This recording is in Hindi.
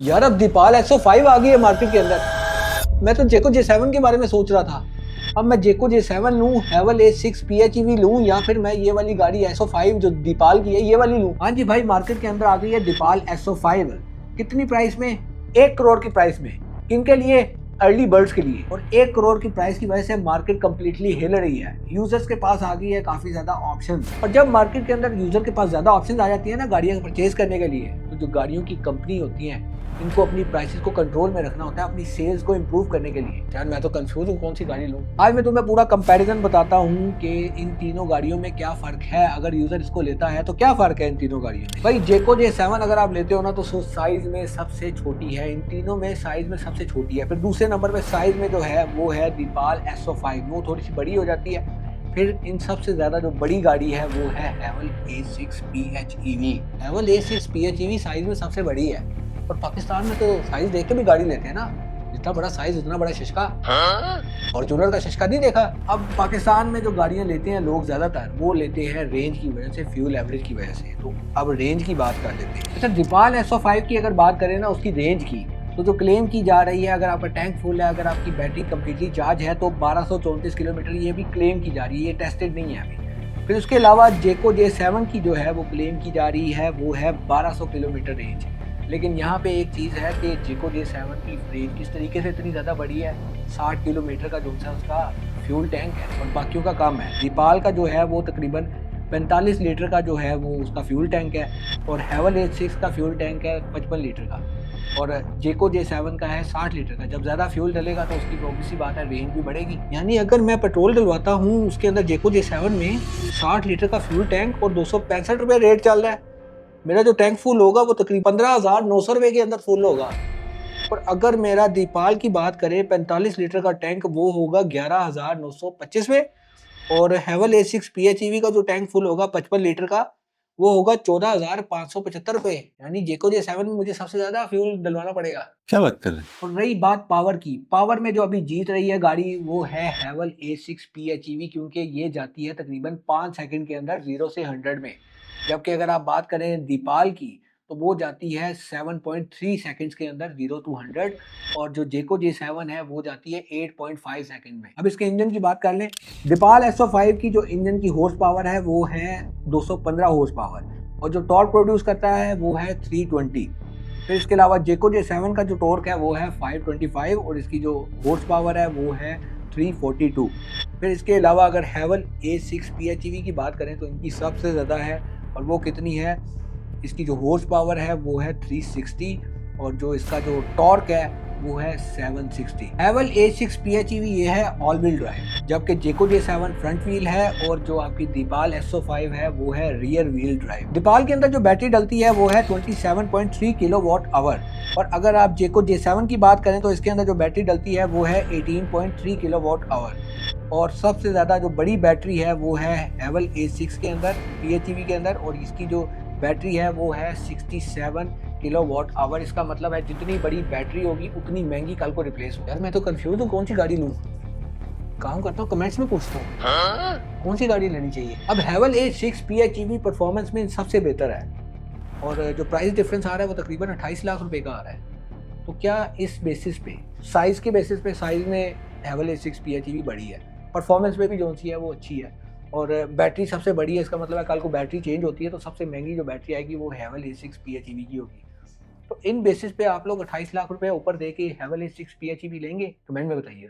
यार अब दीपाल X5 आ गई है मार्केट के अंदर। मैं तो जेको J7 के बारे में सोच रहा था। अब मैं जेको J7 लूं, हेवल A6 PHEV लूं, या फिर मैं ये वाली गाड़ी S05 जो दीपाल की है ये वाली लूं। हाँ जी भाई, मार्केट के अंदर आ गई है दीपाल S05। कितनी प्राइस में? 1 करोड़ की प्राइस में। किनके लिए? अर्ली बर्ड्स के लिए। और 1 करोड़ की प्राइस की वजह से मार्केट कंप्लीटली हिल रही है। यूजर्स के पास आ गई है काफी ज्यादा ऑप्शन। और जब मार्केट के अंदर यूजर के पास ज्यादा ऑप्शन आ जाती है ना गाड़ियां परचेज करने के लिए, तो जो गाड़ियों की कंपनी होती है इनको अपनी प्राइसेस को कंट्रोल में रखना होता है, अपनी सेल्स को इंप्रूव करने के लिए। यार मैं तो कंफ्यूज हूँ कौन सी गाड़ी लूँ। आज मैं तुम्हें पूरा कंपैरिजन बताता हूँ कि इन तीनों गाड़ियों में क्या फर्क है। अगर यूजर इसको लेता है तो क्या फर्क है इन तीनों गाड़ियों में। भाई जेको J7 अगर आप लेते हो ना तो साइज में सबसे छोटी है, इन तीनों में साइज में सबसे छोटी है। फिर दूसरे नंबर पे साइज में जो है वो है दीपाल S05, वो थोड़ी सी बड़ी हो जाती है। फिर इन सबसे ज्यादा जो बड़ी गाड़ी है वो है हेवल A6 PHEV। हेवल A6 PHEV size में सबसे बड़ी है। और पाकिस्तान में तो साइज देख के भी गाड़ी लेते हैं ना, जितना बड़ा साइज उतना बड़ा शिशका। फॉर्च्यूनर का शिशका नहीं देखा। अब पाकिस्तान में जो गाड़ियां लेते हैं लोग ज्यादातर वो लेते हैं रेंज की वजह से, फ्यूल एवरेज की वजह से। तो अब रेंज की बात कर लेते हैं। अच्छा, दीपाल S05 की अगर बात करें ना उसकी रेंज की, तो जो क्लेम की जा रही है, अगर आपका टैंक फुल है, अगर आपकी बैटरी कम्प्लीटली चार्ज है, तो 1234 किलोमीटर ये भी क्लेम की जा रही है, ये टेस्टेड नहीं है अभी। फिर उसके अलावा जेको J7 की जो है वो क्लेम की जा रही है वो है 1200 किलोमीटर रेंज। लेकिन यहाँ पे एक चीज़ है कि जेको J7 की रेंज किस तरीके से इतनी ज़्यादा बड़ी है। 60 किलोमीटर का जो है उसका फ्यूल टैंक है और बाकियों का कम है। दीपाल का जो है वो तकरीबन 45 लीटर का जो है वो उसका फ्यूल टैंक है, और हेवल A6 का फ्यूल टैंक है 55 लीटर का, और जेको J7 का है 60 लीटर का। जब ज़्यादा फ्यूल डलेगा तो उसकी ऑब्वियस सी बात है रेंज भी बढ़ेगी। यानी अगर मैं पेट्रोल डलवाता हूँ उसके अंदर जेको J7 में 60 लीटर का फ्यूल टैंक और 265 रुपये रेट चल रहा है, मेरा जो टैंक फुल होगा वो तकरीबन 15,900 रुपये के अंदर फुल होगा। और अगर मेरा दीपाल की बात करें 45 लीटर का टैंक, वो होगा 11,925 में। और हेवल A6 PHEV का जो टैंक फुल होगा 55 लीटर का, वो होगा 14,575 रुपये। यानी जेको J7 में मुझे सबसे ज्यादा फ्यूल डलवाना पड़ेगा। क्या बात कर रहे हैं? और रही बात पावर की, पावर में जो अभी जीत रही है गाड़ी वो है हेवल A6 PHEV, क्योंकि ये जाती है तकरीबन 5 सेकंड के अंदर 0 से 100 में। जबकि अगर आप बात करें दीपाल की तो वो जाती है 7.3 सेकंड्स के अंदर 0 to 100, और जो जेको J7 है वो जाती है 8.5 सेकंड में। अब इसके इंजन की बात कर लें। दीपाल S05 की जो इंजन की हॉर्स पावर है वो है 215 हॉर्स पावर, और जो टॉर्क प्रोड्यूस करता है वो है 320। फिर इसके अलावा जेको J7 का जो टॉर्क है वो है 525, और इसकी जो हॉर्स पावर है वो है 342। फिर इसके अलावा अगर हेवल A6 PHEV की बात करें तो इनकी सबसे ज़्यादा है, और वो कितनी है? इसकी जो हॉर्स पावर है वो है 360, और जो इसका जो टॉर्क है वो है 760। हेवल A6 PHEV ये है ऑल व्हील ड्राइव, जबकि जेको J7 फ्रंट व्हील है, और जो आपकी दीपाल S05 है वो है रियर व्हील ड्राइव। दीपाल के अंदर जो बैटरी डलती है वो है 27.3 किलोवाट आवर, और अगर आप जेको J7 की बात करें तो इसके अंदर जो बैटरी डलती है वो है 18.3 किलोवाट आवर। और सबसे ज़्यादा जो बड़ी बैटरी है वो है हेवल A6 के अंदर PHEV के अंदर, और इसकी जो बैटरी है वो है 67 किलोवाट आवर। इसका मतलब है जितनी बड़ी बैटरी होगी उतनी महंगी कल को रिप्लेस हो। यार मैं तो कंफ्यूज हूँ कौन सी गाड़ी लूँ। काम करता हूँ कमेंट्स में पूछता हूँ कौन सी गाड़ी लेनी चाहिए। अब हेवल A6 PHEV परफॉर्मेंस में सबसे बेहतर है, और जो प्राइस डिफरेंस आ रहा है वो तकरीबन 28 लाख रुपए का आ रहा है। तो क्या इस बेसिस पे, साइज के बेसिस पे, साइज में हेवल A6 PHEV बड़ी है, परफॉर्मेंस में भी जो सी है वो अच्छी है, और बैटरी सबसे बड़ी है। इसका मतलब है कल को बैटरी चेंज होती है तो सबसे महंगी जो बैटरी आएगी वो हेवल A6 PHEV की होगी। तो इन बेसिस पे आप लोग 28 लाख रुपए ऊपर दे के हेवल A6 PHEV लेंगे? कमेंट में बताइए।